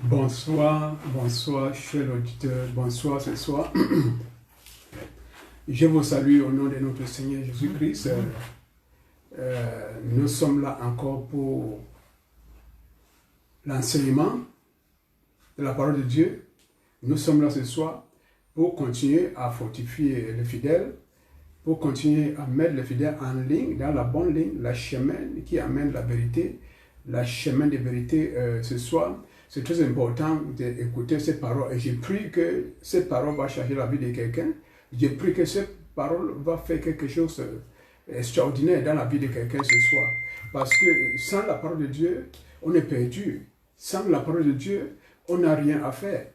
Bonsoir, bonsoir, chers auditeurs, bonsoir ce soir. Je vous salue au nom de notre Seigneur Jésus-Christ. Nous sommes là encore pour l'enseignement de la parole de Dieu. Nous sommes là ce soir pour continuer à fortifier les fidèles, pour continuer à mettre les fidèles en ligne, dans la bonne ligne, la chemin qui amène la vérité, la chemin de vérité ce soir. C'est très important d'écouter ces paroles et j'ai pris que ces paroles vont changer la vie de quelqu'un. J'ai pris que ces paroles vont faire quelque chose d'extraordinaire dans la vie de quelqu'un ce soir. Parce que sans la parole de Dieu, on est perdu. Sans la parole de Dieu, on n'a rien à faire.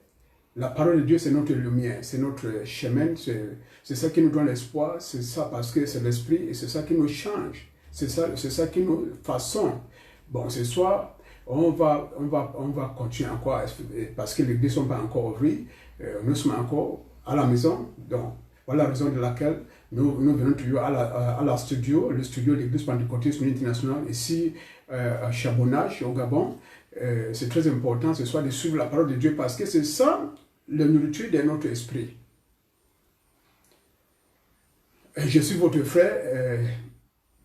La parole de Dieu, c'est notre lumière, c'est notre chemin, c'est ça qui nous donne l'espoir, c'est ça parce que c'est l'esprit et c'est ça qui nous change, c'est ça qui nous façonne. Bon, ce soir, on va continuer encore parce que les églises ne sont pas encore ouvertes. Nous sommes encore à la maison. Donc, voilà la raison de laquelle nous venons toujours à la studio, le studio de l'église pentecôtiste internationale ici à Chabonnage, au Gabon. C'est très important ce soir de suivre la parole de Dieu parce que c'est ça la nourriture de notre esprit. Je suis votre frère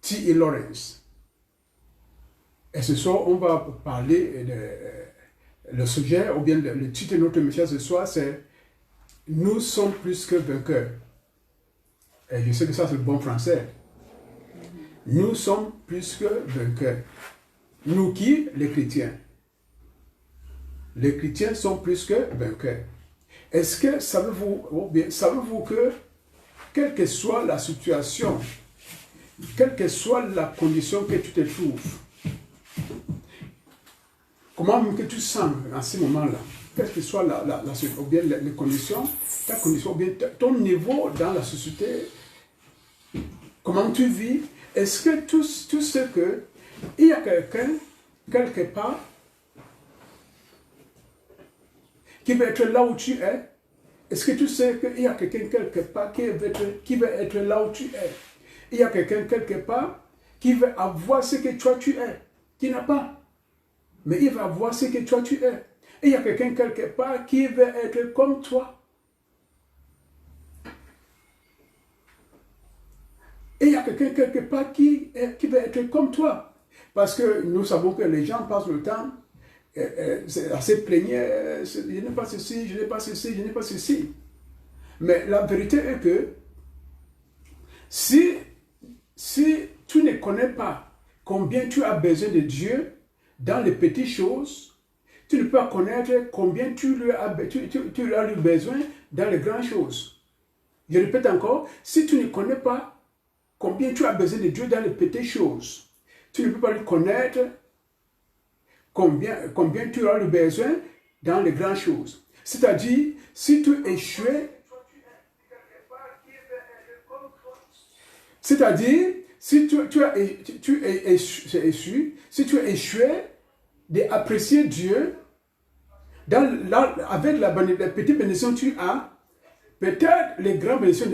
T.E. Lawrence. Et ce soir, on va parler le sujet, ou bien le titre de notre message ce soir, c'est « Nous sommes plus que vainqueurs ». Et je sais que ça, c'est le bon français. Nous sommes plus que vainqueurs. Nous qui? Les chrétiens. Les chrétiens sont plus que vainqueurs. Est-ce que savez-vous que, quelle que soit la situation, quelle que soit la condition que tu te trouves, comment que tu sens en ce moment-là, quelle que soit ou bien les conditions, ta condition, ou bien ton niveau dans la société, comment tu vis, est-ce que tu sais qu'il y a quelqu'un, quelque part, qui veut être là où tu es? Est-ce que tu sais qu'il y a quelqu'un quelque part qui veut être là où tu es? Il y a quelqu'un quelque part qui veut avoir ce que toi tu es, qui n'a pas. Mais il va avoir ce que toi tu es. Et il y a quelqu'un quelque part qui veut être comme toi. Et il y a quelqu'un quelque part qui veut être comme toi. Parce que nous savons que les gens passent le temps à se plaigner, je n'ai pas ceci, je n'ai pas ceci, je n'ai pas ceci. Mais la vérité est que si tu ne connais pas combien tu as besoin de Dieu dans les petites choses, tu ne peux pas connaître combien tu as besoin dans les grandes choses. Je répète encore, si tu ne connais pas combien tu as besoin de Dieu dans les petites choses, tu ne peux pas lui connaître combien tu as besoin dans les grandes choses. C'est-à-dire, si tu échoues, c'est-à-dire, si tu as échoué d'apprécier Dieu avec la petite bénédiction que tu as, peut-être les grandes bénédictions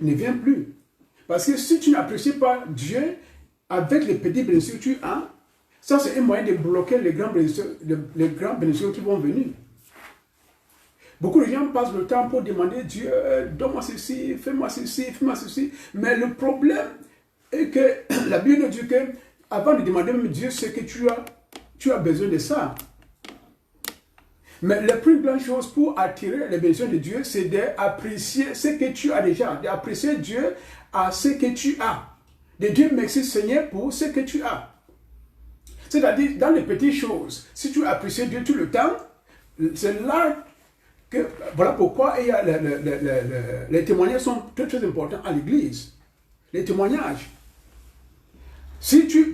ne viennent plus. Parce que si tu n'apprécies pas Dieu avec les petites bénédictions que tu as, ça c'est un moyen de bloquer les grandes bénédictions qui vont venir. Beaucoup de gens passent le temps pour demander Dieu, donne-moi ceci, fais-moi ceci, fais-moi ceci. Mais le problème est que la Bible nous dit que avant de demander même Dieu ce que tu as besoin de ça. Mais la plus grande chose pour attirer les bénédictions de Dieu, c'est d'apprécier ce que tu as déjà, d'apprécier Dieu à ce que tu as. De dire merci Seigneur pour ce que tu as. C'est-à-dire, dans les petites choses, si tu apprécies Dieu tout le temps, c'est là que, voilà pourquoi il y a les témoignages sont très très importants à l'église. Les témoignages. Si tu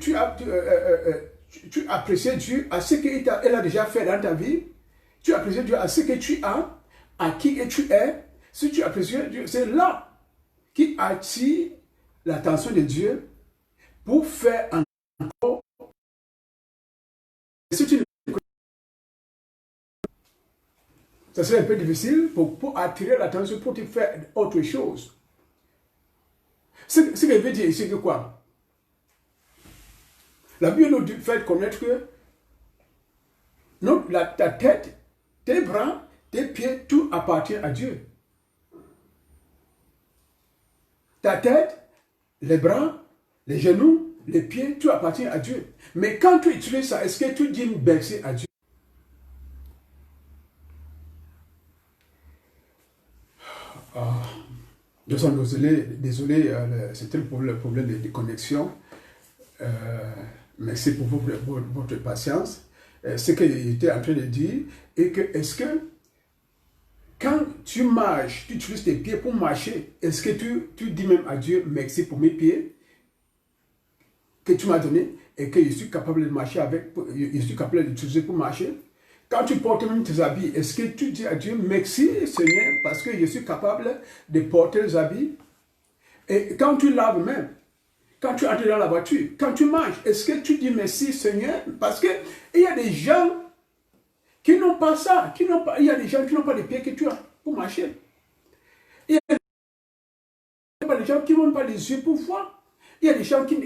apprécies Dieu à ce qu'il a déjà fait dans ta vie, tu apprécies Dieu à ce que tu as, à qui tu es, si tu apprécies Dieu, c'est là qui attire l'attention de Dieu pour faire encore. Si tu ça serait un peu difficile pour attirer l'attention, pour te faire autre chose. Ce que je veux dire ici, c'est quoi? La Bible nous fait connaître que Non, ta tête, tes bras, tes pieds, tout appartient à Dieu. Ta tête, les bras, les genoux, les pieds, tout appartient à Dieu. Mais quand tu utilises ça, est-ce que tu dis merci à Dieu? Je suis désolé, c'était le problème de connexion. Merci pour votre patience. Ce que j'étais en train de dire, est que est-ce que quand tu marches, tu utilises tes pieds pour marcher, est-ce que tu dis même à Dieu merci pour mes pieds que tu m'as donné et que je suis capable de marcher avec, je suis capable d'utiliser pour marcher? Quand tu portes même tes habits, est-ce que tu dis à Dieu merci Seigneur parce que je suis capable de porter les habits? Et quand tu laves même, quand tu entres dans la voiture, quand tu manges, est-ce que tu dis merci Seigneur? Parce qu'il y a des gens qui n'ont pas ça, il y a des gens qui n'ont pas les pieds que tu as pour marcher. Il y a des gens qui n'ont pas les yeux pour voir. Il y a des gens qui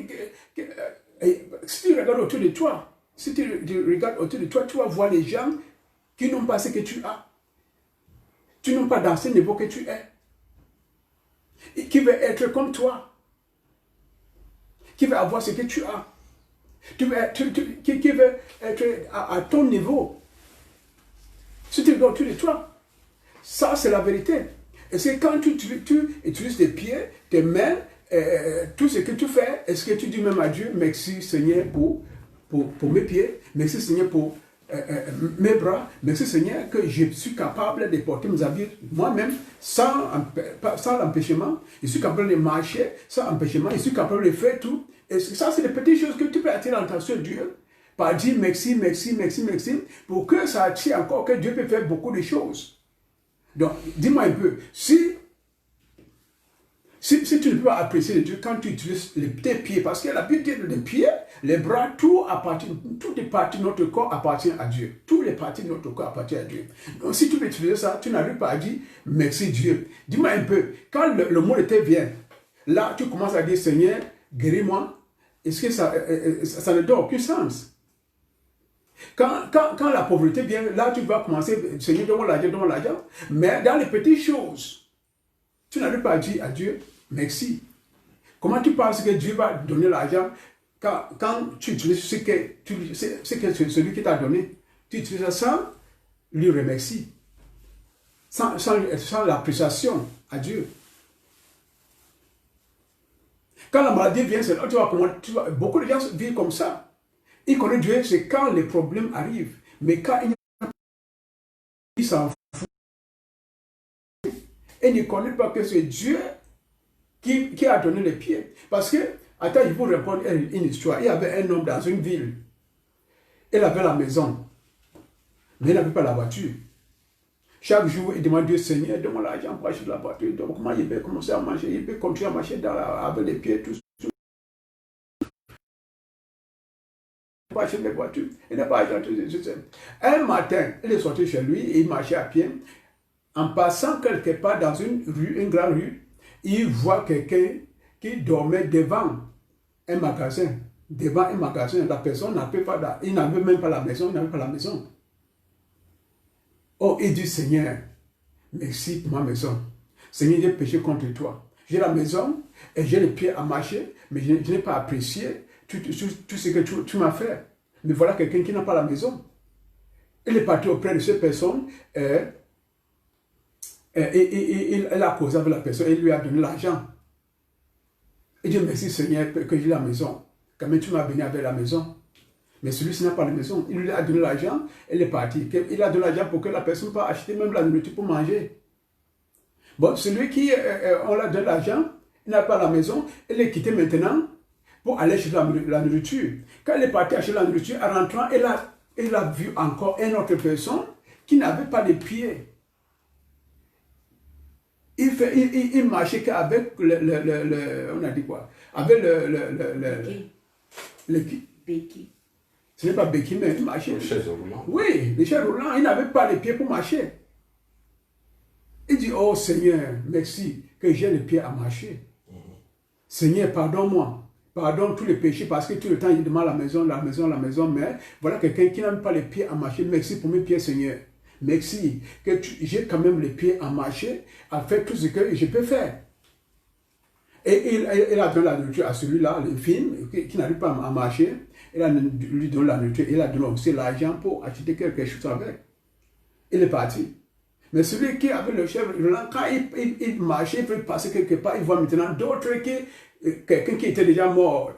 si tu regardes autour de toi, tu vas voir les gens qui n'ont pas ce que tu as. Tu n'as pas dans ce niveau que tu es. Et qui veut être comme toi. Qui veut avoir ce que tu as. Qui veut être à ton niveau. Si tu regardes autour de toi, ça c'est la vérité. Et c'est quand tu utilises tes pieds, tes mains, tout ce que tu fais, est-ce que tu dis même à Dieu, merci Seigneur pour mes pieds, merci Seigneur pour mes bras, merci Seigneur que je suis capable de porter mes habits moi-même sans l'empêchement, je suis capable de marcher sans empêchement, je suis capable de faire tout. Et ça, c'est des petites choses que tu peux attirer l'attention de Dieu, par dire merci, merci, merci, merci, pour que ça attire encore, que Dieu peut faire beaucoup de choses. Donc, dis-moi un peu, si tu ne peux pas apprécier Dieu quand tu utilises tes pieds, parce que la beauté des pieds, les bras, toutes les parties de notre corps appartiennent à Dieu. Toutes les parties de notre corps appartiennent à Dieu. Donc si tu peux utiliser ça, tu n'arrives pas à dire merci Dieu. Dis-moi un peu, quand le mot de te vient, là tu commences à dire Seigneur, guéris-moi, est-ce que ça ne donne aucun sens? Quand la pauvreté vient, là tu vas commencer, Seigneur, donne-moi l'argent. Mais dans les petites choses, tu n'arrives pas à dire à Dieu, merci. Comment tu penses que Dieu va donner l'argent quand tu utilises ce que celui qui t'a donné? Tu utilises ça, lui remercie. Sans l'appréciation à Dieu. Quand la maladie vient, beaucoup de gens vivent comme ça. Ils connaissent Dieu, c'est quand les problèmes arrivent. Mais quand ils s'en foutent, et ne connaissent pas que c'est Dieu qui a donné les pieds. Parce que, attends, il vous répondre une histoire. Il y avait un homme dans une ville. Il avait la maison, mais il n'avait pas la voiture. Chaque jour, il demande Dieu, Seigneur, donne-moi l'argent pour acheter la voiture. Donc, comment il peut commencer à marcher? Il peut continuer à marcher avec les pieds, tout. Pour acheter les voitures. Il n'a pas acheté. Un matin, il est sorti chez lui et il marchait à pied. En passant quelque part dans une grande rue, il voit quelqu'un qui dormait devant un magasin. Devant un magasin, la personne n'avait pas, il n'avait même pas la maison, il n'avait pas la maison. Oh, il dit, Seigneur, merci pour ma maison. Seigneur, j'ai péché contre toi. J'ai la maison et j'ai les pieds à marcher, mais je n'ai pas apprécié tout ce que tu m'as fait. Mais voilà quelqu'un qui n'a pas la maison. Il est parti auprès de cette personne et il a causé avec la personne et il lui a donné l'argent. Il dit, merci Seigneur que j'ai la maison. Quand même tu m'as béni avec la maison. Mais celui-ci n'a pas la maison. Il lui a donné l'argent, il est parti. Il a donné l'argent pour que la personne puisse acheter même la nourriture pour manger. Bon, celui qui, on l'a donné l'argent, il n'a pas la maison, il est quitté maintenant pour aller acheter la nourriture. Quand il est parti acheter la nourriture, en rentrant, il a vu encore une autre personne qui n'avait pas de pieds. Il marchait qu'avec on a dit quoi? Avec le béquille. Ce n'est pas béquille, mais il marchait. Les chaises roulantes. Oui, les chaises roulantes, il n'avait pas les pieds pour marcher. Il dit, oh Seigneur, merci que j'ai les pieds à marcher. Seigneur, pardonne-moi. pardonne tous les péchés parce que tout le temps il demande la maison, la maison, la maison. Mais voilà quelqu'un qui n'a pas les pieds à marcher. Merci pour mes pieds, Seigneur. Merci que j'ai quand même les pieds à marcher, à faire tout ce que je peux faire. Et il a donné la nourriture à celui-là, le film, qui n'arrive pas à marcher. Lui donne la nourriture. Il a donné aussi l'argent pour acheter quelque chose avec. Il est parti. Mais celui qui avait le chef, quand il marchait, il veut passer quelque part, il voit maintenant d'autres quelqu'un qui était déjà mort.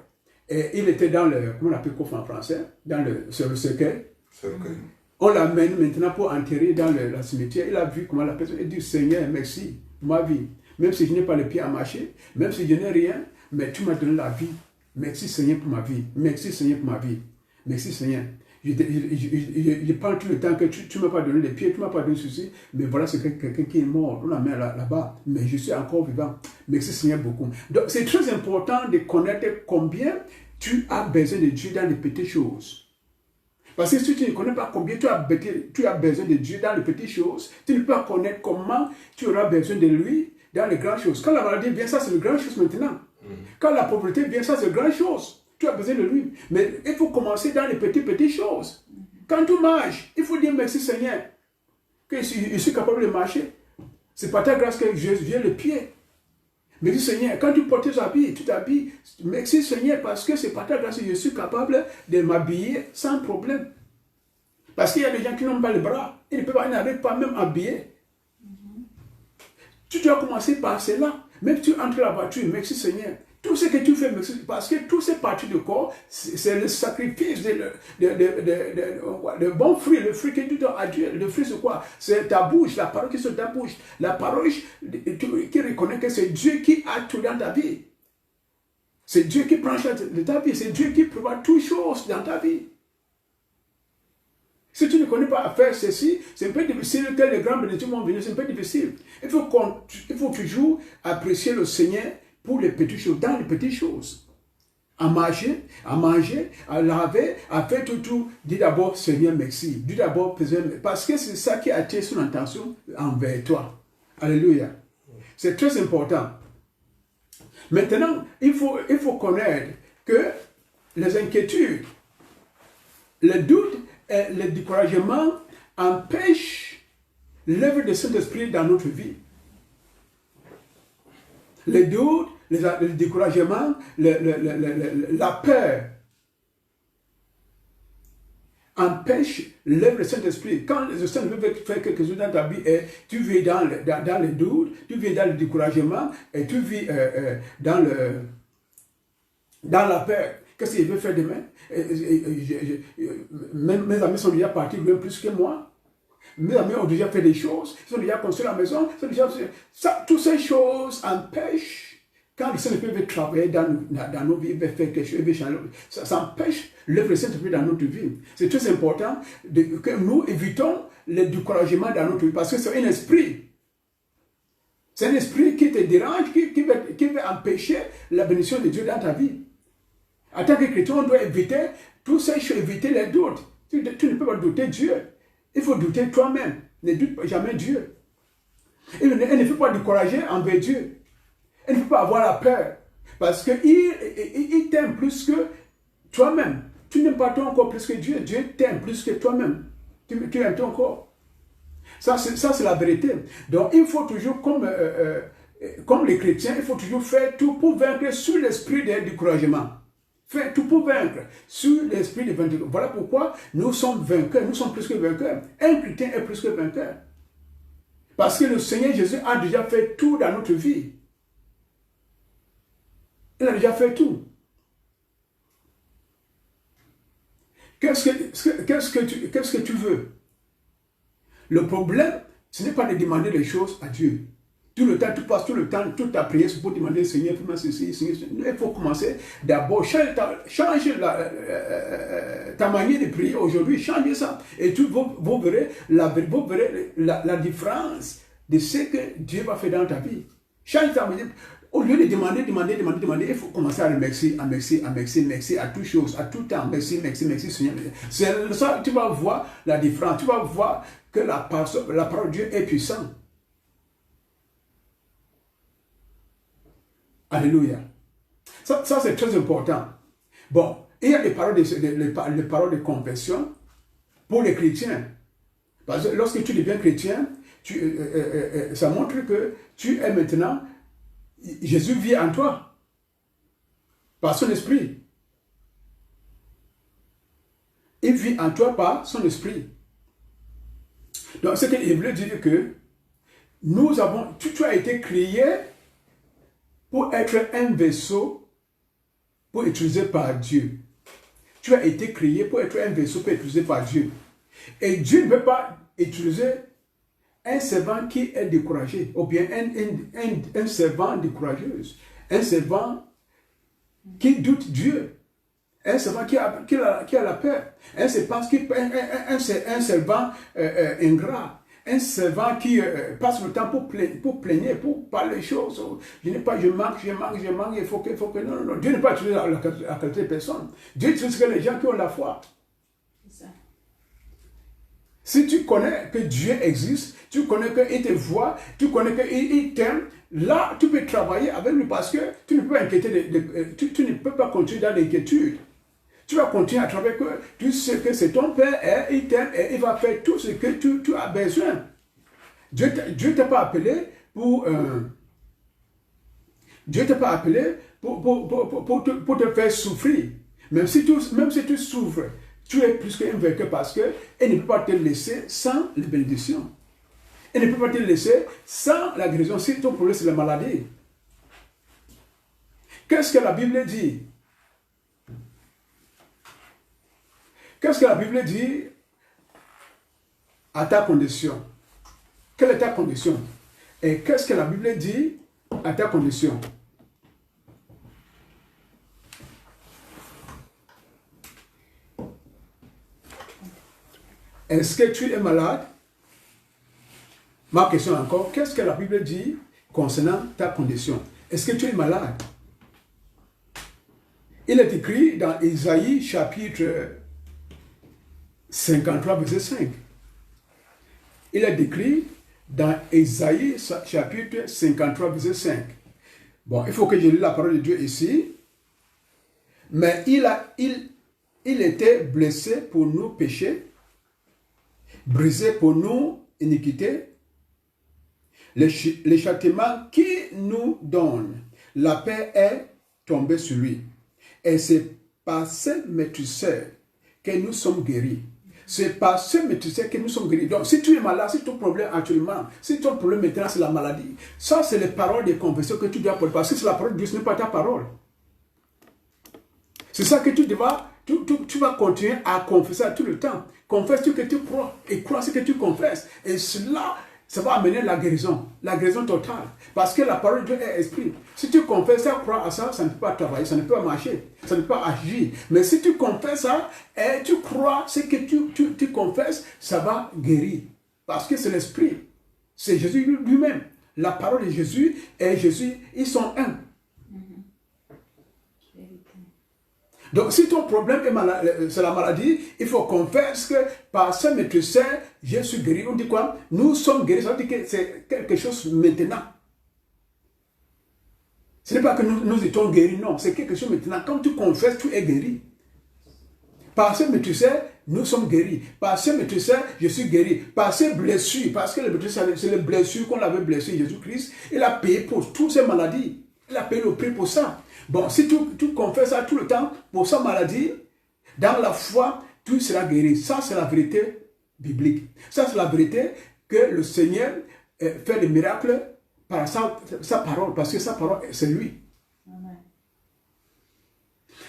Et il était dans le, comment on appelle quoi en français? Sur le cercueil. On l'amène maintenant pour enterrer dans le cimetière. Il a vu comment la personne, il dit, Seigneur, merci pour ma vie. Même si je n'ai pas les pieds à marcher, même si je n'ai rien, mais tu m'as donné la vie. Merci Seigneur pour ma vie. Merci Seigneur pour ma vie. Merci Seigneur. Je parle tout le temps que tu ne m'as pas donné les pieds, tu ne m'as pas donné ceci, mais voilà, c'est quelqu'un qui est mort, on la met là-bas, mais je suis encore vivant. Merci Seigneur beaucoup. Donc c'est très important de connaître combien tu as besoin de Dieu dans les petites choses. Parce que si tu ne connais pas combien tu as besoin de Dieu dans les petites choses, tu ne peux pas connaître comment tu auras besoin de lui dans les grandes choses. Quand la maladie vient, ça c'est une grande chose maintenant. Quand la pauvreté vient, ça c'est une grande chose. Tu as besoin de lui. Mais il faut commencer dans les petites choses. Quand tu marches, il faut dire merci Seigneur. Que je suis capable de marcher. C'est par ta grâce que j'ai le pied. Merci Seigneur. Quand tu portes tes habits, tu t'habilles. Merci Seigneur parce que c'est par ta grâce que je suis capable de m'habiller sans problème. Parce qu'il y a des gens qui n'ont pas les bras. Ils n'arrivent pas même à habiller. Tu dois commencer par cela. Même si tu entres dans la voiture, merci Seigneur. Tout ce que tu fais, parce que toutes ces parties du corps, c'est le sacrifice de bons fruits, le fruit que tu dois à Dieu. Le fruit, c'est quoi? C'est ta bouche, la parole qui est sur ta bouche. La parole qui reconnaît que c'est Dieu qui a tout dans ta vie. C'est Dieu qui prend charge de ta vie. C'est Dieu qui prévoit toutes choses dans ta vie. Si tu ne connais pas à faire ceci, c'est un peu difficile que les grands bénédictions vont venir, c'est un peu difficile. Il faut toujours apprécier le Seigneur pour les petites choses, dans les petites choses. À manger, à laver, à faire tout. Dis d'abord, Seigneur, merci. Dis d'abord, parce que c'est ça qui attire son attention envers toi. Alléluia. C'est très important. Maintenant, il faut connaître que les inquiétudes, les doutes et le découragement empêchent l'œuvre de Saint-Esprit dans notre vie. Les doutes, le découragement, la peur empêchent l'œuvre du Saint-Esprit. Quand le Saint-Esprit veut faire quelque chose dans ta vie, et tu vis dans les doutes, tu vis dans le découragement, et tu vis dans la peur. Qu'est-ce qu'il veut faire demain? Mes amis sont déjà partis bien plus que moi. Mes amis ont déjà fait des choses, ils ont déjà construit la maison, toutes ces choses empêchent, quand le Saint-Esprit veut travailler dans nos vies, il veut faire quelque chose, il veut changer, ça empêche l'œuvre du Saint-Esprit dans notre vie. C'est très important que nous évitons le découragement dans notre vie, parce que c'est un esprit. C'est un esprit qui te dérange, qui veut empêcher la bénédiction de Dieu dans ta vie. En tant que chrétien, on doit éviter toutes ces choses, éviter les doutes. Tu ne peux pas douter Dieu. Il faut douter toi-même. Ne doute jamais Dieu. Il ne faut pas décourager envers Dieu. Il ne faut pas avoir la peur. Parce qu'il t'aime plus que toi-même. Tu n'aimes pas ton corps plus que Dieu. Dieu t'aime plus que toi-même. Tu aimes ton corps. Ça, c'est la vérité. Donc, il faut toujours, comme les chrétiens, il faut toujours faire tout pour vaincre sur l'esprit de découragement. Faire tout pour vaincre sur l'esprit de vainqueur. Voilà pourquoi nous sommes vainqueurs, nous sommes plus que vainqueurs. Un chrétien est plus que vainqueur. Parce que le Seigneur Jésus a déjà fait tout dans notre vie. Il a déjà fait tout. Qu'est-ce que tu veux? Le problème, ce n'est pas de demander les choses à Dieu. Tout le temps, tu passes tout le temps, toute ta prière, c'est pour demander, Seigneur, fais-moi ceci, Seigneur. Il faut commencer d'abord, change ta manière de prier aujourd'hui, change ça. Et vous verrez la différence de ce que Dieu va faire dans ta vie. Change ta manière. Au lieu de demander, il faut commencer à remercier, merci à toutes choses, à tout temps. Merci, Seigneur. C'est ça, tu vas voir la différence. Tu vas voir que la parole de Dieu est puissante. Alléluia. Ça c'est très important. Bon, il y a les paroles de conversion pour les chrétiens. Parce que lorsque tu deviens chrétien, ça montre que tu es maintenant, Jésus vit en toi, par son esprit. Il vit en toi par son esprit. Donc, ce qu'il veut dire que tu as été créé pour être un vaisseau pour être utilisé par Dieu. Tu as été créé pour être un vaisseau pour être utilisé par Dieu. Et Dieu ne veut pas utiliser un servant qui est découragé, ou bien un servant découragé, un servant qui doute Dieu, un servant qui a la peur, un servant ingrat, un servant qui passe le temps pour plaigner, pour parler des choses. Je manque, il faut que... Non. Dieu n'est pas utilisé la qualité de personne. Dieu utilise les gens qui ont la foi. C'est ça. Si tu connais que Dieu existe, tu connais qu'il te voit, tu connais qu'il t'aime, là, tu peux travailler avec lui parce que tu ne peux pas tu ne peux pas continuer dans l'inquiétude. Tu vas continuer à travailler que tu sais que c'est ton Père, il t'aime et il va faire tout ce que tu as besoin. Dieu ne t'a pas appelé pour te faire souffrir. Même si tu souffres, tu es plus qu'un vainqueur parce qu'il ne peut pas te laisser sans les bénédictions. Il ne peut pas te laisser sans la guérison. Si ton problème c'est la maladie. Qu'est-ce que la Bible dit? Qu'est-ce que la Bible dit à ta condition? Quelle est ta condition? Et qu'est-ce que la Bible dit à ta condition? Est-ce que tu es malade? Ma question encore, qu'est-ce que la Bible dit concernant ta condition? Est-ce que tu es malade? Il est écrit dans Isaïe chapitre 53, verset 5. Il est décrit dans Isaïe chapitre 53, verset 5. Bon, il faut que je lise la parole de Dieu ici. Mais il était blessé pour nos péchés, brisé pour nos iniquités. Le châtiment qui nous donne la paix est tombé sur lui. Et c'est par ce métisseur que nous sommes guéris. C'est par ce métisseur que nous sommes guéris. Donc, si tu es malade, si ton problème actuellement, si ton problème maintenant c'est la maladie, ça c'est les paroles de conversion que tu dois porter. Parce que c'est la parole de Dieu, ce n'est pas ta parole. C'est ça que tu vas continuer à confesser tout le temps. Confesse ce que tu crois et crois ce que tu confesses. Et cela, ça va amener la guérison totale. Parce que la parole de Dieu est esprit. Si tu confesses ça, crois à ça, ça ne peut pas travailler, ça ne peut pas marcher, ça ne peut pas agir. Mais si tu confesses ça et tu crois ce que tu confesses, ça va guérir. Parce que c'est l'esprit. C'est Jésus lui-même. La parole de Jésus et Jésus, ils sont un. Donc, si ton problème c'est la maladie, il faut qu'on fasse que par ce médecin, je suis guéri. On dit quoi? Nous sommes guéris. Ça veut dire que c'est quelque chose maintenant. Ce n'est pas que nous étions guéris, non. C'est quelque chose maintenant. Quand tu confesses, tu es guéri. Par ce médecin, nous sommes guéris. Par ce médecin, je suis guéri. Par ces blessures, parce que le médecin, c'est les blessures qu'on avait blessées, Jésus-Christ, il a payé pour toutes ces maladies. Il a payé le prix pour ça. Bon, si tu confesses ça tout le temps pour sa maladie, dans la foi, tu seras guéri. Ça, c'est la vérité biblique. Ça, c'est la vérité que le Seigneur fait des miracles par sa parole, parce que sa parole, c'est lui. Amen.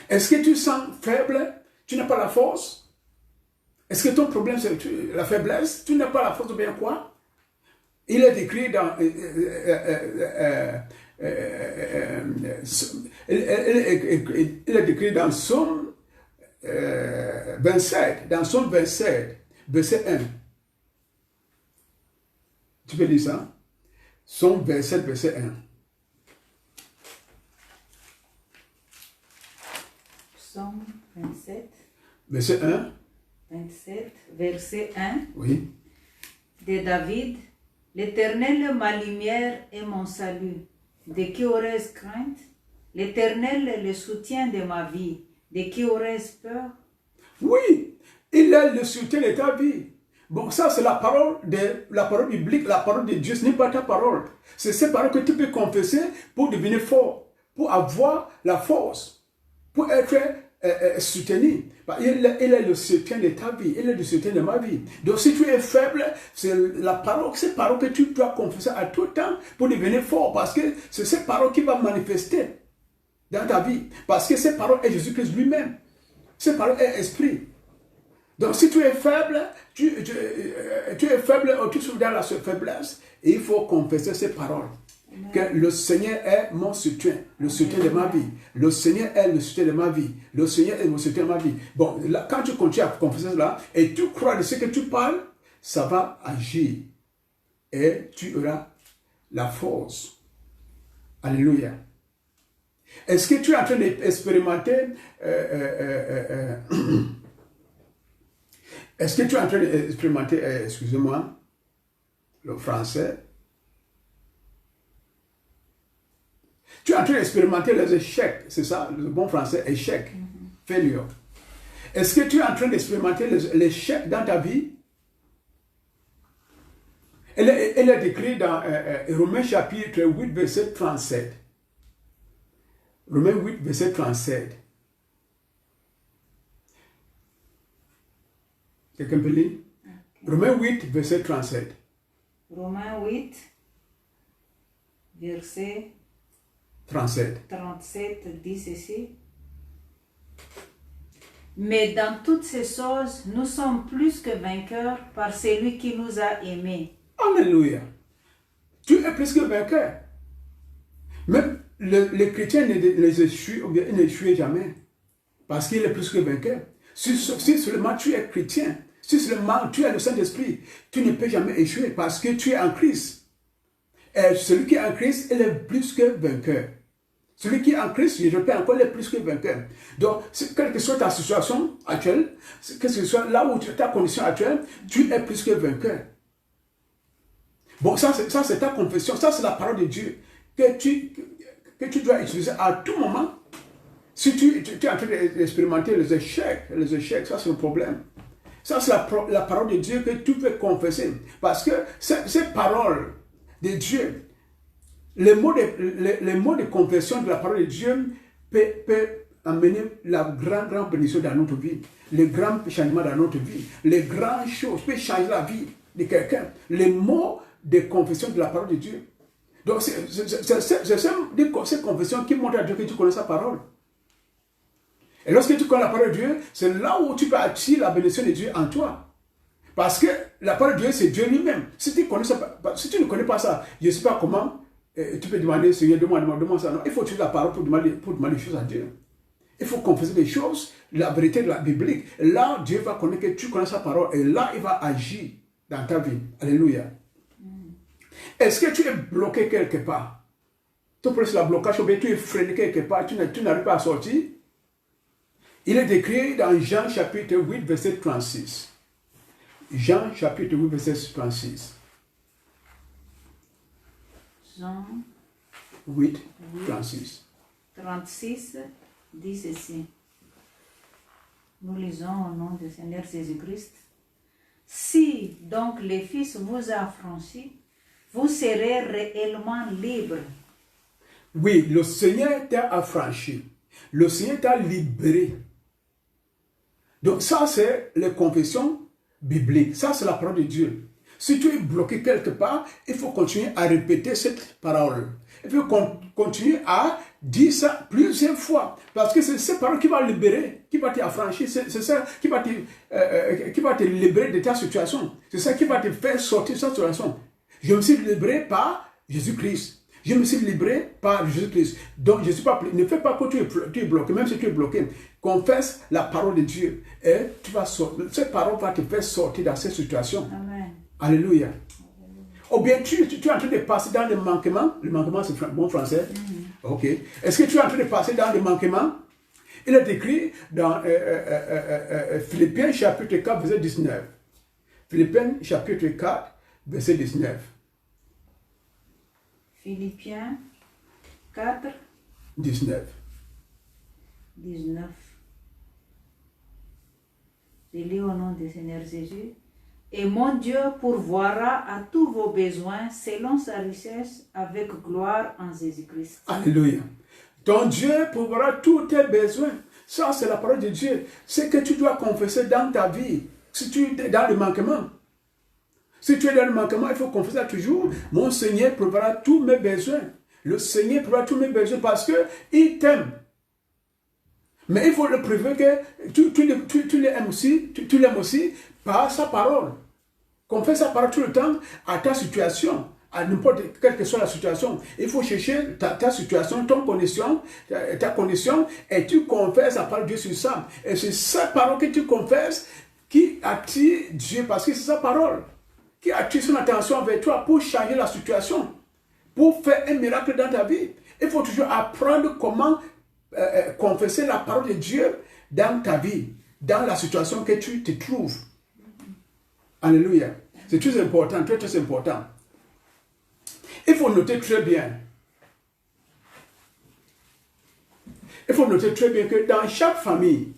Est-ce que tu sens faible? Tu n'as pas la force? Est-ce que ton problème, c'est la faiblesse? Tu n'as pas la force ou bien quoi? Il est écrit dans... il est écrit dans Psaume 27, verset 1. Tu peux lire ça? Psaume 27, verset 1. Psaume 27. Verset 1. 27, verset 1. Oui. De David, l'Éternel est ma lumière et mon salut. De qui aurais-je crainte? L'Éternel est le soutien de ma vie. De qui aurais-je peur? Oui, il est le soutien de ta vie. Bon, ça c'est la parole biblique, la parole de Dieu, ce n'est pas ta parole. C'est cette parole que tu peux confesser pour devenir fort, pour avoir la force, pour être soutenu. Il est le soutien de ta vie, il est le soutien de ma vie. Donc si tu es faible, c'est cette parole que tu dois confesser à tout temps pour devenir fort, parce que c'est cette parole qui va manifester dans ta vie. Parce que cette parole est Jésus-Christ lui-même. Cette parole est esprit. Donc si tu es faible, tu es faible, tu souffres dans la faiblesse, et il faut confesser ces paroles. Amen. Que le Seigneur est mon soutien, le soutien de ma vie. Le Seigneur est le soutien de ma vie. Le Seigneur est le soutien de ma vie. Bon, là, quand tu continues à confesser cela, et tu crois de ce que tu parles, ça va agir. Et tu auras la force. Alléluia. Est-ce que tu es en train d'expérimenter est-ce que tu es en train d'expérimenter, excusez-moi, le français? Tu es en train d'expérimenter les échecs, c'est ça, le bon français, échec, failure. Est-ce que tu es en train d'expérimenter l'échec dans ta vie? Elle est décrite dans Romains chapitre 8, verset 37. Romains 8, verset 37. Quelqu'un peut lire? Okay. Romains 8, verset 37. Romains 8, verset 37 dit ceci. Mais dans toutes ces choses, nous sommes plus que vainqueurs par celui qui nous a aimés. Alléluia. Tu es plus que vainqueur. Même les chrétiens n'échouent jamais. Parce qu'il est plus que vainqueur. Si seulement tu es chrétien, si seulement tu as le Saint-Esprit, tu ne peux jamais échouer parce que tu es en Christ. Et celui qui est en Christ, il est plus que vainqueur. Celui qui est en Christ, je répète encore, il est plus que vainqueur. Donc, quelle que soit ta situation actuelle, quelle que soit là où ta condition actuelle, tu es plus que vainqueur. Bon, ça c'est ta confession, ça c'est la parole de Dieu que tu dois utiliser à tout moment. Si tu es en train d'expérimenter les échecs, ça c'est le problème. Ça c'est la parole de Dieu que tu peux confesser. Parce que cette parole de Dieu, les mots de confession de la parole de Dieu peut amener la grande bénédiction dans notre vie. Les grands changements dans notre vie. Les grandes choses peuvent changer la vie de quelqu'un. Les mots de confession de la parole de Dieu. Donc c'est ces confessions qui montrent à Dieu que tu connais sa parole. Et lorsque tu connais la parole de Dieu, c'est là où tu peux attirer la bénédiction de Dieu en toi. Parce que la parole de Dieu, c'est Dieu lui-même. Si tu ne connais pas ça, je ne sais pas comment, tu peux demander, Seigneur, demande ça. Non, il faut utiliser la parole pour demander des choses à Dieu. Il faut confesser des choses, la vérité de la biblique. Là, Dieu va connaître que tu connais sa parole. Et là, il va agir dans ta vie. Alléluia. Est-ce que tu es bloqué quelque part? Tu prends la blocage, ou bien tu es freiné quelque part, tu n'arrives pas à sortir? Il est décrit dans Jean chapitre 8, verset 36. Jean chapitre 8, verset 36. Jean 8, 36. 36 dit ceci. Nous lisons au nom du Seigneur Jésus-Christ. Si donc le Fils vous a affranchi, vous serez réellement libre. Oui, le Seigneur t'a affranchi. Le Seigneur t'a libéré. Donc ça, c'est les confessions bibliques. Ça, c'est la parole de Dieu. Si tu es bloqué quelque part, il faut continuer à répéter cette parole. Il faut continuer à dire ça plusieurs fois. Parce que c'est cette parole qui va libérer, qui va t'affranchir. C'est ça qui va te libérer de ta situation. C'est ça qui va te faire sortir de cette situation. Je me suis libéré par Jésus-Christ. Je me suis libéré par Jésus-Christ. Donc, je suis pas, ne fais pas que tu es bloqué, même si tu es bloqué. Confesse la parole de Dieu. Et tu vas sortir. Cette parole va te faire sortir dans cette situation. Amen. Alléluia. Ou bien tu es en train de passer dans les manquements. Le manquement, c'est bon français. Ok. Est-ce que tu es en train de passer dans les manquements? Il est écrit dans Philippiens chapitre 4, verset 19. Philippiens chapitre 4, verset 19. Philippiens 4, 19. 19. Je lis au nom du Seigneur Jésus. Et mon Dieu pourvoira à tous vos besoins selon sa richesse avec gloire en Jésus-Christ. Alléluia. Ton Dieu pourvoira tous tes besoins. Ça, c'est la parole de Dieu. C'est que tu dois confesser dans ta vie. Si tu es dans le manquement. Si tu es dans le manquement, il faut confesser toujours. Mon Seigneur pourvoira tous mes besoins. Le Seigneur pourvoira tous mes besoins parce qu'il t'aime. Mais il faut le prouver que tu l'aimes aussi, tu l'aimes aussi par sa parole. Confesse sa parole tout le temps à ta situation, à n'importe quelle que soit la situation. Il faut chercher ta situation, ta condition, et tu confesses la parole de Dieu sur ça. Et c'est sa parole que tu confesses qui attire Dieu, parce que c'est sa parole qui attire son attention vers toi pour changer la situation, pour faire un miracle dans ta vie. Il faut toujours apprendre comment confesser la parole de Dieu dans ta vie, dans la situation que tu te trouves. Alléluia. C'est très important, très très important. Il faut noter très bien. Il faut noter très bien que dans chaque famille,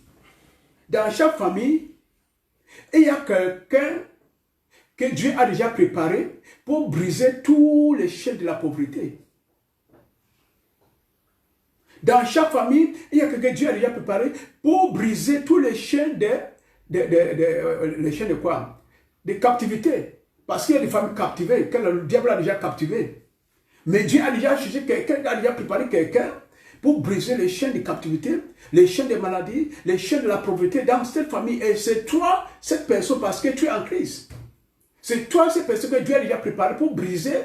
il y a quelqu'un que Dieu a déjà préparé pour briser tous les chaînes de la pauvreté. Dans chaque famille, il y a quelqu'un que Dieu a déjà préparé pour briser tous les chaînes les chaînes de quoi? De captivité. Parce qu'il y a des familles captivées, que le diable a déjà captivé. Mais Dieu a déjà cherché quelqu'un, a déjà préparé quelqu'un pour briser les chaînes de captivité, les chaînes de maladie, les chaînes de la pauvreté dans cette famille. Et c'est toi, cette personne, parce que tu es en Christ. C'est toi, cette personne que Dieu a déjà préparé pour briser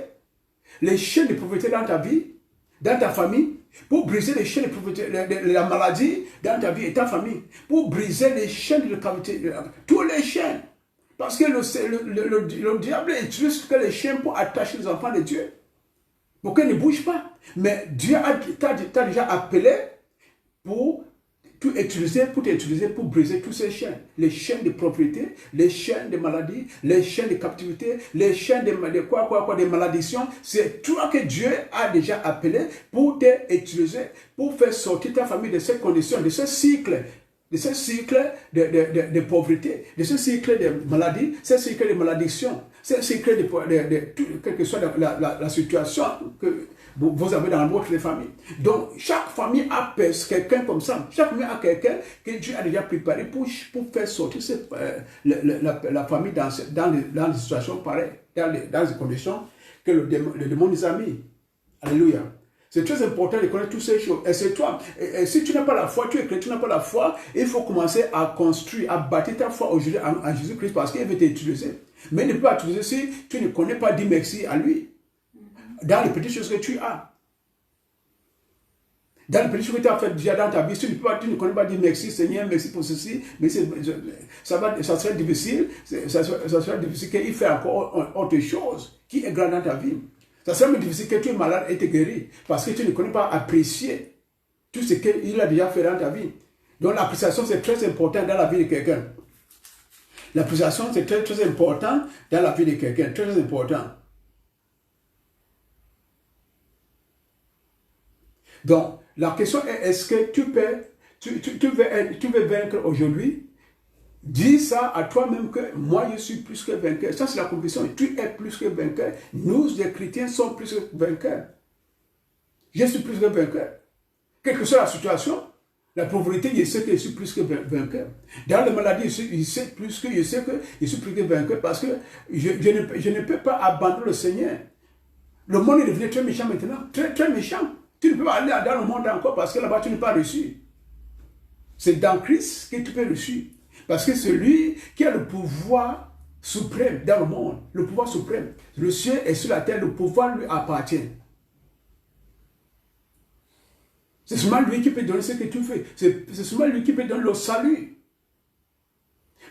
les chaînes de pauvreté dans ta vie, dans ta famille, pour briser les chaînes de pauvreté, de la maladie dans ta vie et ta famille, pour briser les chaînes de captivité, tous les chaînes. Parce que le diable utilise les chaînes pour attacher les enfants de Dieu, pour qu'ils ne bougent pas. Mais Dieu t'a déjà appelé pour t'utiliser pour briser tous ces chaînes. Les chaînes de propriété, les chaînes de maladie, les chaînes de captivité, les chaînes de malédiction. C'est toi que Dieu a déjà appelé pour t'utiliser, pour faire sortir ta famille de cette condition, de ce cycle de pauvreté, de ce cycle de maladie, ce cycle de malédiction, ce cycle quelle que soit la situation que vous avez dans votre famille. Donc, chaque famille a quelqu'un comme ça. Chaque famille a quelqu'un que Dieu a déjà préparé pour faire sortir la famille dans des situations pareilles, dans des conditions que le démon nous a mis. Alléluia. C'est très important de connaître toutes ces choses. Et c'est toi. Et si tu n'as pas la foi, tu es chrétien, tu n'as pas la foi, il faut commencer à construire, à bâtir ta foi aujourd'hui en Jésus-Christ parce qu'il veut t'utiliser. Mais il ne peut pas t'utiliser si tu ne connais pas, dis merci à lui. Dans les petites choses que tu as. Dans les petites choses que tu as faites déjà dans ta vie, si tu ne connais pas, dis merci Seigneur, merci pour ceci, mais ça serait difficile, ça serait difficile qu'il fait encore autre chose qui est grande dans ta vie. Ça serait même difficile que tu es malade et te guéris parce que tu ne connais pas apprécier tout ce qu'il a déjà fait dans ta vie. Donc l'appréciation c'est très important dans la vie de quelqu'un. L'appréciation c'est très très important dans la vie de quelqu'un, très très important. Donc la question est, est-ce que tu veux vaincre aujourd'hui? Dis ça à toi-même que moi je suis plus que vainqueur. Ça c'est la conviction. Tu es plus que vainqueur. Nous les chrétiens sommes plus que vainqueurs. Je suis plus que vainqueur. Quelle que soit la situation, la pauvreté, je sais que je suis plus que vainqueur. Dans la maladie, je sais que je suis plus que vainqueur parce que je ne peux pas abandonner le Seigneur. Le monde est devenu très méchant maintenant. Très, très méchant. Tu ne peux pas aller dans le monde encore parce que là-bas tu n'es pas reçu. C'est dans Christ que tu peux reçu. Parce que c'est lui qui a le pouvoir suprême dans le monde. Le pouvoir suprême. Le ciel et sur la terre, le pouvoir lui appartient. C'est seulement lui qui peut donner ce que tu fais. C'est seulement lui qui peut donner le salut.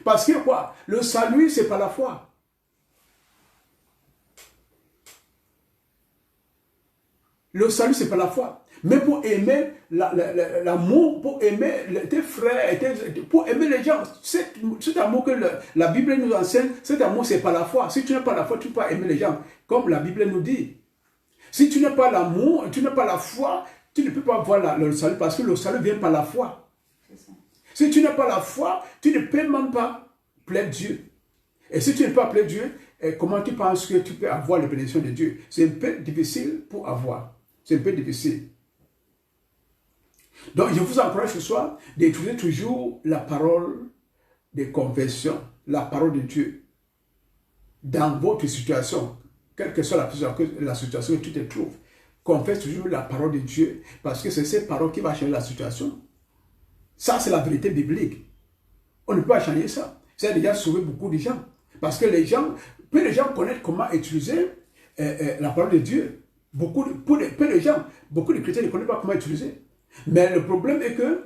Parce que quoi? Le salut, c'est pas la foi. Le salut, c'est pas la foi. Mais pour aimer l'amour, pour aimer tes frères, pour aimer les gens, cet amour que la Bible nous enseigne, cet amour, c'est pas la foi. Si tu n'as pas la foi, tu ne peux pas aimer les gens, comme la Bible nous dit. Si tu n'as pas l'amour, tu n'as pas la foi, tu ne peux pas voir le salut parce que le salut vient par la foi. C'est ça. Si tu n'as pas la foi, tu ne peux même pas plaire Dieu. Et si tu ne peux pas plaire Dieu, comment tu penses que tu peux avoir les bénédictions de Dieu? C'est un peu difficile pour avoir. C'est un peu difficile. Donc, je vous encourage ce soir d'étudier toujours la parole de conversion, la parole de Dieu dans votre situation, quelle que soit la situation que tu te trouves. Confesse toujours la parole de Dieu parce que c'est cette parole qui va changer la situation. Ça, c'est la vérité biblique. On ne peut pas changer ça. Ça a déjà sauvé beaucoup de gens. Parce que peu de gens connaissent comment utiliser la parole de Dieu. Peu de gens, beaucoup de chrétiens ne connaissent pas comment utiliser. Mais le problème est que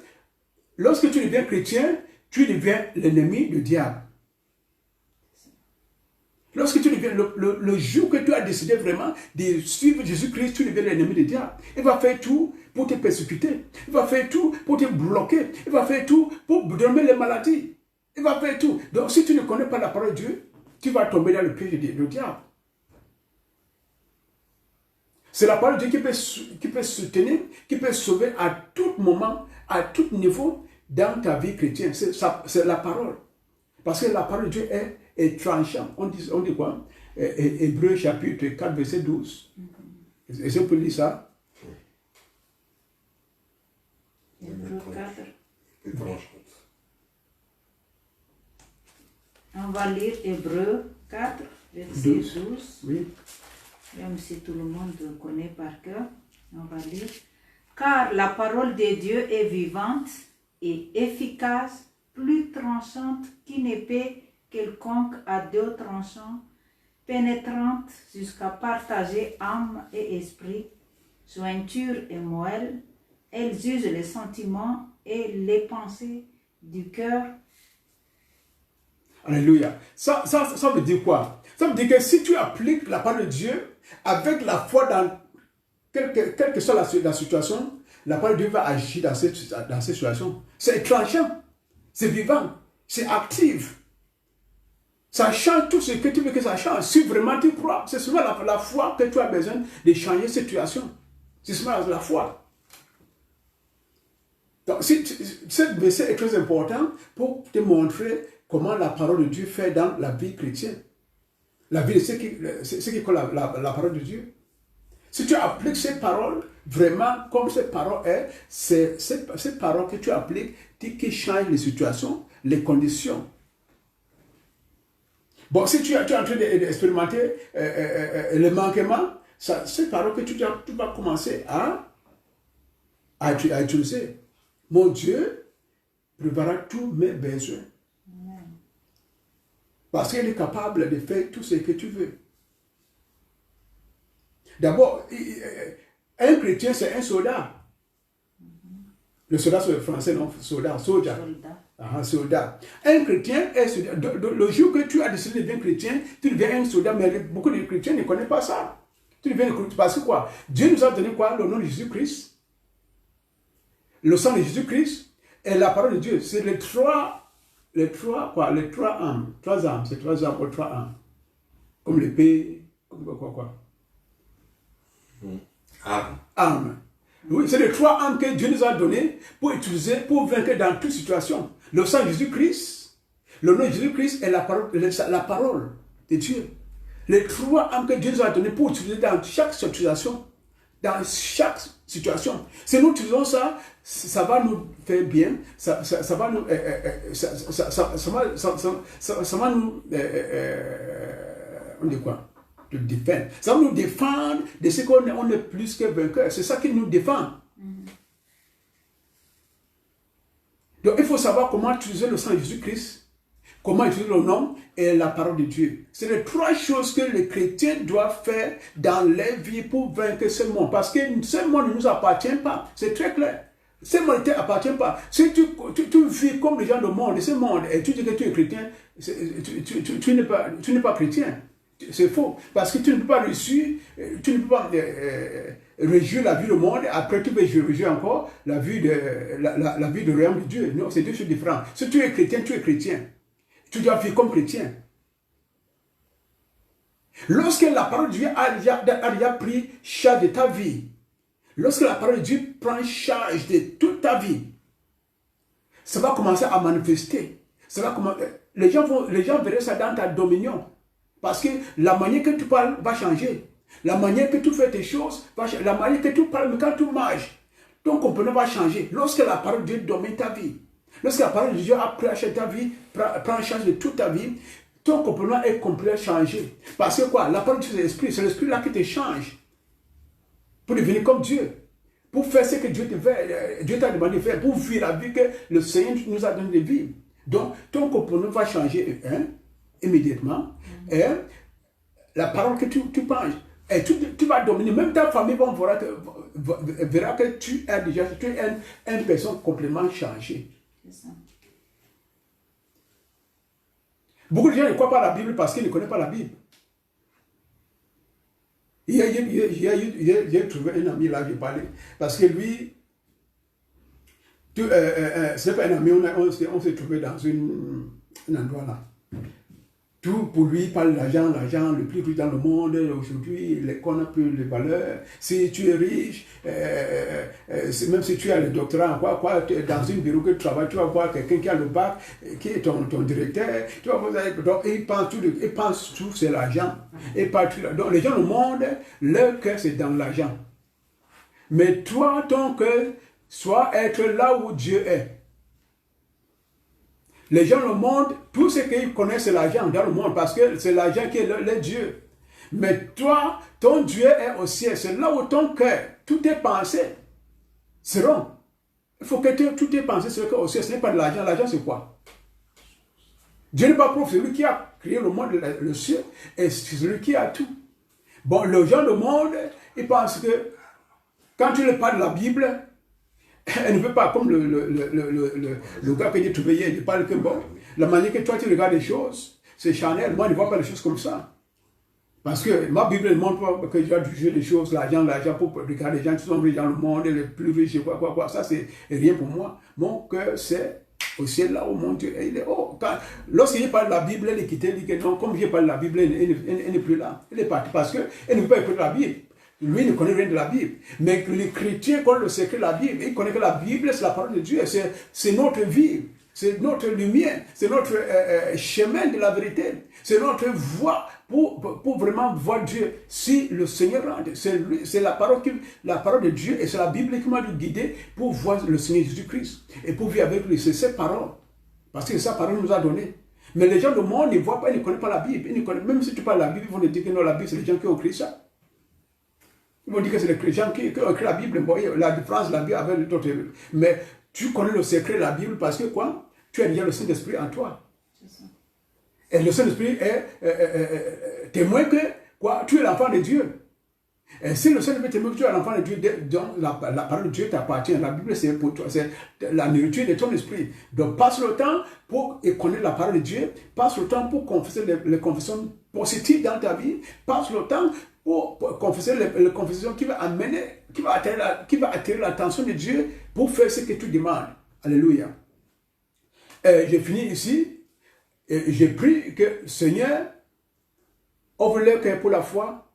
lorsque tu deviens chrétien, tu deviens l'ennemi du diable. Lorsque tu deviens, le jour que tu as décidé vraiment de suivre Jésus-Christ, tu deviens l'ennemi du diable. Il va faire tout pour te persécuter. Il va faire tout pour te bloquer. Il va faire tout pour donner les maladies. Il va faire tout. Donc si tu ne connais pas la parole de Dieu, tu vas tomber dans le piège du diable. C'est la parole de Dieu qui peut soutenir, qui peut sauver à tout moment, à tout niveau dans ta vie chrétienne. C'est la parole. Parce que la parole de Dieu est tranchante. On dit quoi? Hébreux chapitre 4, verset 12. Est-ce qu'on peut lire ça? Hébreux 4. Et tranchante. On va lire Hébreux 4, verset 12. Oui. Même si tout le monde connaît par cœur, on va lire. Car la parole de Dieu est vivante et efficace, plus tranchante qu'une épée quelconque à deux tranchants, pénétrante jusqu'à partager âme et esprit, jointure et moelle. Elle juge les sentiments et les pensées du cœur. Alléluia. Ça veut dire quoi? Ça veut dire que si tu appliques la parole de Dieu avec la foi dans quelle que soit la situation, la parole de Dieu va agir dans cette situation. C'est tranchant, c'est vivant, c'est actif. Ça change tout ce que tu veux que ça change. Si vraiment tu crois, c'est seulement la foi que tu as besoin de changer cette situation. C'est seulement la foi. Donc, ce verset est très important pour te montrer comment la parole de Dieu fait dans la vie chrétienne. La vie de ceux qui connaissent la parole de Dieu. Si tu appliques ces paroles, vraiment, comme cette parole est, c'est cette parole que tu appliques qui change les situations, les conditions. Bon, si tu es en train d'expérimenter le manquement, c'est parole que tu vas commencer à utiliser. Mon Dieu préparera tous mes besoins. Parce qu'il est capable de faire tout ce que tu veux. D'abord, un chrétien, c'est un soldat. Le soldat, c'est le français, non? Soldat. Soldat. Un chrétien est soldat. Le jour que tu as décidé de devenir chrétien, tu deviens un soldat, mais beaucoup de chrétiens ne connaissent pas ça. Tu deviens parce que quoi? Dieu nous a donné quoi? Le nom de Jésus-Christ. Le sang de Jésus-Christ et la parole de Dieu. C'est les trois âmes. Trois âmes, c'est trois âmes ou trois âmes. Comme l'épée, comme quoi. Armes. Oui, c'est les trois âmes que Dieu nous a données pour utiliser, pour vaincre dans toute situation. Le sang de Jésus-Christ, le nom de Jésus-Christ et la parole de Dieu. Les trois âmes que Dieu nous a données pour utiliser dans chaque situation. Dans chaque situation. Si nous utilisons ça, ça va nous faire bien, ça va nous... ça va nous... on dit quoi? De défendre. Ça va nous défendre de ce qu'on est plus que vainqueur. C'est ça qui nous défend. Donc il faut savoir comment utiliser le sang de Jésus-Christ, comment utiliser le nom et la parole de Dieu. C'est les trois choses que les chrétiens doivent faire dans leur vie pour vaincre ce monde. Parce que ce monde ne nous appartient pas. C'est très clair. Ce monde ne t'appartient pas. Si tu vis comme les gens du monde, de ce monde, et tu dis que tu es chrétien, tu n'es pas chrétien. C'est faux. Parce que tu ne peux pas réussir, tu ne peux pas réjouir la vie du monde, après tu peux réjouir encore la vie du royaume de Dieu. Non, c'est deux choses différentes. Si tu es chrétien, tu es chrétien. Tu dois vivre comme chrétien. Lorsque la parole de Dieu a déjà pris charge de ta vie, Lorsque la parole de Dieu prend charge de toute ta vie, ça va commencer à manifester. Ça va commencer, les gens verront ça dans ta dominion. Parce que la manière que tu parles va changer. La manière que tu fais tes choses va changer. La manière que tu parles, mais quand tu marches, ton comportement va changer. Lorsque la parole de Dieu domine ta vie, lorsque la parole de Dieu a pris en charge ta vie, prend en charge de toute ta vie, ton comportement est complètement changé. Parce que quoi? La parole de Dieu, c'est l'esprit là qui te change. Pour devenir comme Dieu. Pour faire ce que Dieu t'a demandé de faire. Pour vivre la vie que le Seigneur nous a donné de vivre. Donc, ton comportement va changer immédiatement. Et la parole que tu penses, et tu vas dominer. Même ta famille verra que tu es une personne complètement changée. C'est ça. Beaucoup de gens ne croient pas à la Bible parce qu'ils ne connaissent pas la Bible. J'ai trouvé un ami là, j'ai parlé. Parce que lui, c'est pas un ami, on s'est trouvé dans un endroit là. Tout pour lui, il parle de l'argent le plus riche dans le monde. Aujourd'hui, il connaît plus les valeurs. Si tu es riche, même si tu as le doctorat, dans une bureau que tu travailles, tu vas voir quelqu'un qui a le bac, qui est ton directeur. Tu vas voir, donc, il pense tout, c'est l'argent. Donc, les gens dans le monde, leur cœur, c'est dans l'argent. Mais toi, ton cœur, soit être là où Dieu est. Les gens dans le monde, tout ce qu'ils connaissent, c'est l'argent dans le monde, parce que c'est l'argent qui est le Dieu. Mais toi, ton Dieu est au ciel. C'est là où ton cœur, toutes tes pensées seront. Il faut que toutes tes pensées soient au ciel. Ce n'est pas de l'argent. L'argent, c'est quoi? Dieu n'est pas pauvre. C'est lui qui a créé le monde, le ciel, et c'est lui qui a tout. Bon, les gens du monde, ils pensent que quand tu leur parles de la Bible, elle ne veut pas, comme le gars que j'ai trouvé hier, il parle que bon, la manière que toi tu regardes les choses, c'est charnel. Moi, je ne vois pas les choses comme ça. Parce que ma Bible ne montre pas que je dois juger les choses, l'argent, pour regarder les gens qui sont riches dans le monde, les plus riches, quoi. Ça, c'est rien pour moi. Mon cœur, c'est au ciel là où mon Dieu est. Il est haut. Lorsqu'il parle de la Bible, il est quitté, il dit que non, comme je parle de la Bible, il n'est plus là. Il est parti parce qu'il ne veut pas écouter la Bible. Lui ne connaît rien de la Bible. Mais les chrétiens connaissent le secret de la Bible. Ils connaissent que la Bible, c'est la parole de Dieu. C'est notre vie. C'est notre lumière. C'est notre chemin de la vérité. C'est notre voie pour vraiment voir Dieu. Si le Seigneur rentre, c'est la parole de Dieu et c'est la Bible qui m'a guidé pour voir le Seigneur Jésus-Christ. Et pour vivre avec lui. C'est cette parole. Parce que sa parole nous a donné. Mais les gens du monde ne voient pas, ils ne connaissent pas la Bible. Même si tu parles de la Bible, ils vont te dire que non, la Bible, c'est les gens qui ont écrit ça. Ils vont dire que c'est les chrétiens qui ont écrit la Bible. Bon, la différence de la Bible avec d'autres. Mais tu connais le secret de la Bible parce que quoi? Tu as déjà le Saint-Esprit en toi. C'est ça. Et le Saint-Esprit est témoin que quoi? Tu es l'enfant de Dieu. Et si le Saint-Esprit témoin que tu es l'enfant de Dieu, donc la parole de Dieu t'appartient. La Bible, c'est pour toi. C'est la nourriture de ton esprit. Donc passe le temps pour connaître la parole de Dieu. Passe le temps pour confesser les confessions positives dans ta vie. Passe le temps pour confesser les confessions qui va attirer l'attention de Dieu pour faire ce que tu demandes. Alléluia. J'ai fini ici. J'ai pris que Seigneur, ouvre leur cœur pour la foi.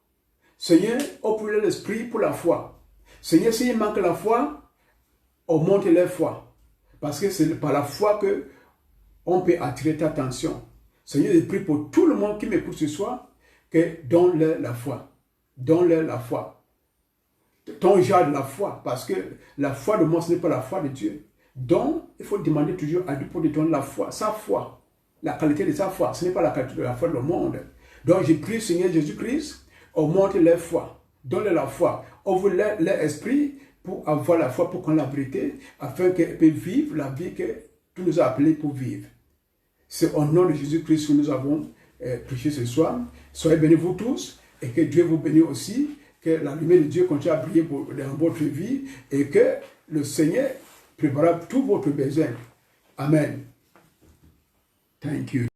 Seigneur, ouvre l'esprit pour la foi. Seigneur, s'il manque la foi, augmente leur foi. Parce que c'est par la foi que on peut attirer ta attention. Seigneur, je prie pour tout le monde qui m'écoute ce soir, que donne-leur la foi. Donne-leur la foi. Ton genre de la foi, parce que la foi de moi, ce n'est pas la foi de Dieu. Donc, il faut demander toujours à Dieu pour te donner la foi, sa foi. La qualité de sa foi, ce n'est pas la qualité de la foi du monde. Donc, je prie, Seigneur Jésus-Christ, augmente leur foi, donne-leur la foi, ouvre leur esprit pour avoir la foi, pour connaître la vérité, afin qu'ils puissent vivre la vie que tu nous as appelés pour vivre. C'est au nom de Jésus-Christ que nous avons prêché ce soir. Soyez bénis vous tous, et que Dieu vous bénisse aussi, que la lumière de Dieu continue à briller dans votre vie, et que le Seigneur prépare tous votre besoin. Amen. Thank you.